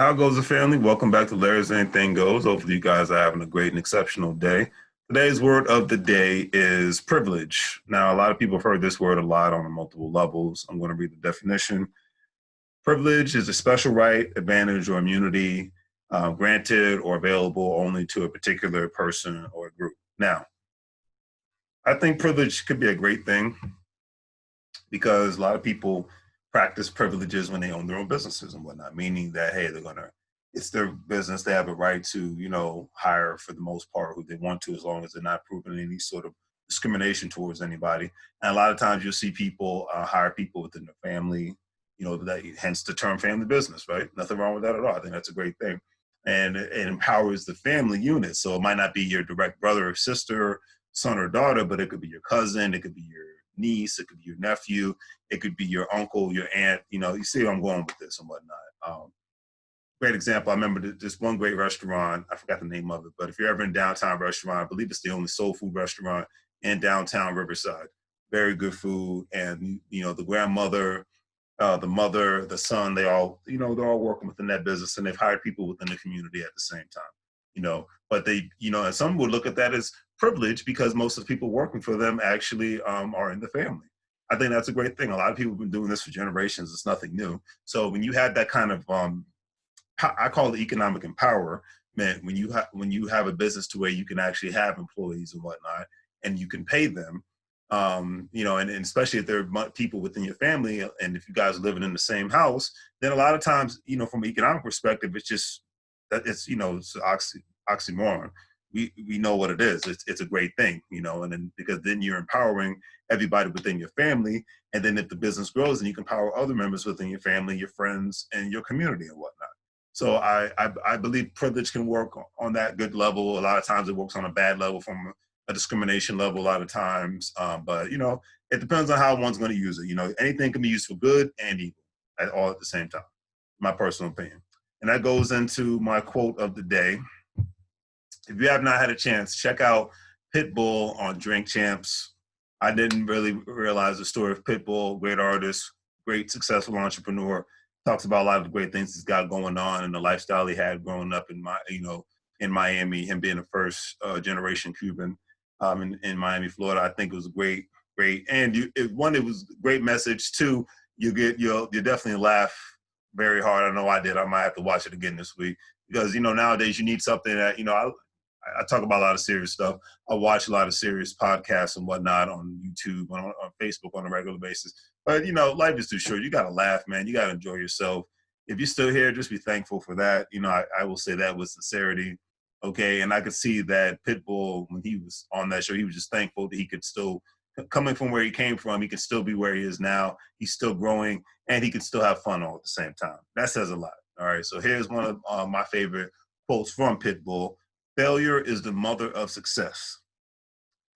How goes the family? Welcome back to Larry's Anything Goes. Hopefully you guys are having a great and exceptional day. Today's word of the day is privilege. Now, a lot of people have heard this word a lot on multiple levels. I'm going to read the definition. Privilege is a special right, advantage, or immunity granted or available only to a particular person or group. Now, I think privilege could be a great thing because a lot of people practice privileges when they own their own businesses and whatnot, meaning that, hey, it's their business. They have a right to, hire for the most part who they want to, as long as they're not proving any sort of discrimination towards anybody. And a lot of times you'll see people hire people within their family, that hence the term family business, right? Nothing wrong with that at all. I think that's a great thing. And it empowers the family unit. So it might not be your direct brother or sister, son or daughter, but it could be your cousin, it could be your niece, it could be your nephew, it could be your uncle, your aunt. You see where I'm going with this and whatnot. Great example. I remember this one great restaurant. I forgot the name of it, but if you're ever in downtown restaurant, I believe it's the only soul food restaurant in downtown Riverside. Very good food, and the grandmother, the mother, the son, they're all working within that business, and they've hired people within the community at the same time. But they, and some would look at that as privilege because most of the people working for them actually are in the family. I think that's a great thing. A lot of people have been doing this for generations. It's nothing new. So when you have that kind of, I call it economic empowerment, when you have a business to where you can actually have employees and whatnot, and you can pay them, and especially if there are people within your family, and if you guys are living in the same house, then a lot of times, from an economic perspective, it's just that it's oxymoron. We know what it is. It's a great thing, and then because then you're empowering everybody within your family, and then if the business grows, then you can empower other members within your family, your friends, and your community and whatnot. So I believe privilege can work on that good level. A lot of times it works on a bad level, from a discrimination level a lot of times. But it depends on how one's going to use it. Anything can be used for good and evil all at the same time. My personal opinion. And that goes into my quote of the day. If you have not had a chance, check out Pitbull on Drink Champs. I didn't really realize the story of Pitbull, great artist, great successful entrepreneur. Talks about a lot of the great things he's got going on and the lifestyle he had growing up in Miami, him being a first generation Cuban in Miami, Florida. I think it was great, and it was a great message. Two, you'll definitely laugh very hard. I know I did. I might have to watch it again this week because nowadays you need something that I talk about a lot of serious stuff. I watch a lot of serious podcasts and whatnot on YouTube, on Facebook on a regular basis. But, life is too short. You got to laugh, man. You got to enjoy yourself. If you're still here, just be thankful for that. I will say that with sincerity. Okay. And I could see that Pitbull, when he was on that show, he was just thankful that he could still, coming from where he came from, he could still be where he is now. He's still growing and he could still have fun all at the same time. That says a lot. All right. So here's one of my favorite quotes from Pitbull. Failure is the mother of success.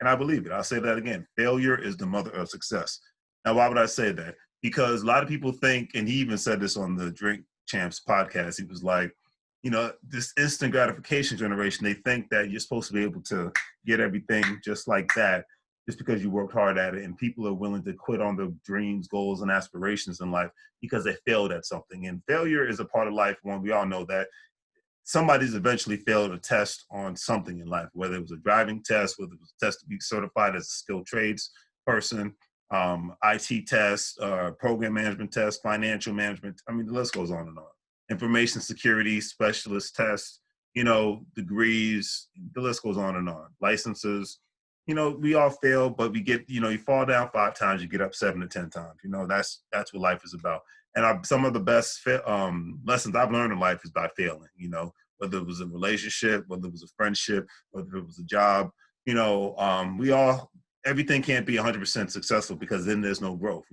And I believe it. I'll say that again. Failure is the mother of success. Now, why would I say that? Because a lot of people think, and he even said this on the Drink Champs podcast, he was like, this instant gratification generation, they think that you're supposed to be able to get everything just like that, just because you worked hard at it. And people are willing to quit on their dreams, goals, and aspirations in life because they failed at something. And failure is a part of life. One, we all know that somebody's eventually failed a test on something in life, whether it was a driving test, whether it was a test to be certified as a skilled trades person, IT test, program management test, financial management. I mean, the list goes on and on. Information security specialist tests, degrees, the list goes on and on. Licenses, we all fail, but we get, you fall down 5 times, you get up 7 to 10 times. That's what life is about. And some of the best lessons I've learned in life is by failing, whether it was a relationship, whether it was a friendship, whether it was a job, everything can't be 100% successful because then there's no growth.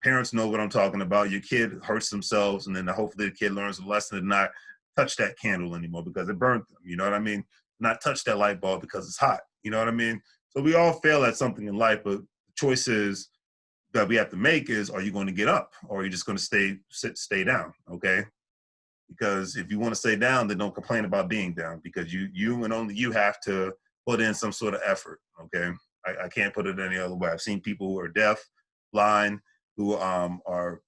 Parents know what I'm talking about. Your kid hurts themselves, and then hopefully the kid learns a lesson to not touch that candle anymore because it burnt them. You know what I mean? Not touch that light bulb because it's hot. You know what I mean? So we all fail at something in life, but the choices that we have to make is, are you going to get up or are you just going to stay down? Okay. Because if you want to stay down, then don't complain about being down because you and only you have to put in some sort of effort. Okay. I can't put it any other way. I've seen people who are deaf, blind, who are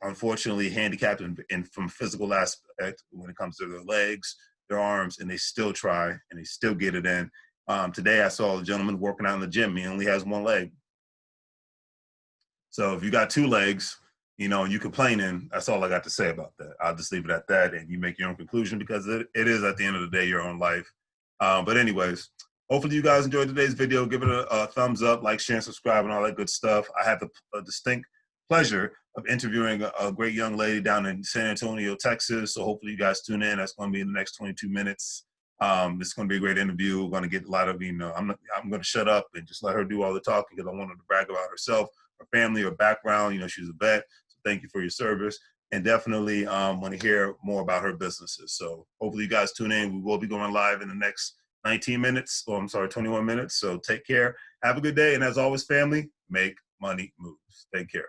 unfortunately handicapped in from physical aspect when it comes to their legs, their arms, and they still try and they still get it in. Today I saw a gentleman working out in the gym. He only has one leg. So if you got two legs, you complaining, that's all I got to say about that. I'll just leave it at that, and you make your own conclusion, because it is, at the end of the day, your own life. But anyways, hopefully you guys enjoyed today's video. Give it a thumbs up, like, share, and subscribe, and all that good stuff. I have the distinct pleasure of interviewing a great young lady down in San Antonio, Texas. So hopefully you guys tune in. That's going to be in the next 22 minutes. It's going to be a great interview. We're going to get a lot of, I'm going to shut up and just let her do all the talking, because I want her to brag about herself, her family, her background. She's a vet. So thank you for your service. And definitely want to hear more about her businesses. So hopefully you guys tune in. We will be going live in the next 19 minutes. Oh, I'm sorry, 21 minutes. So take care. Have a good day. And as always, family, make money moves. Take care.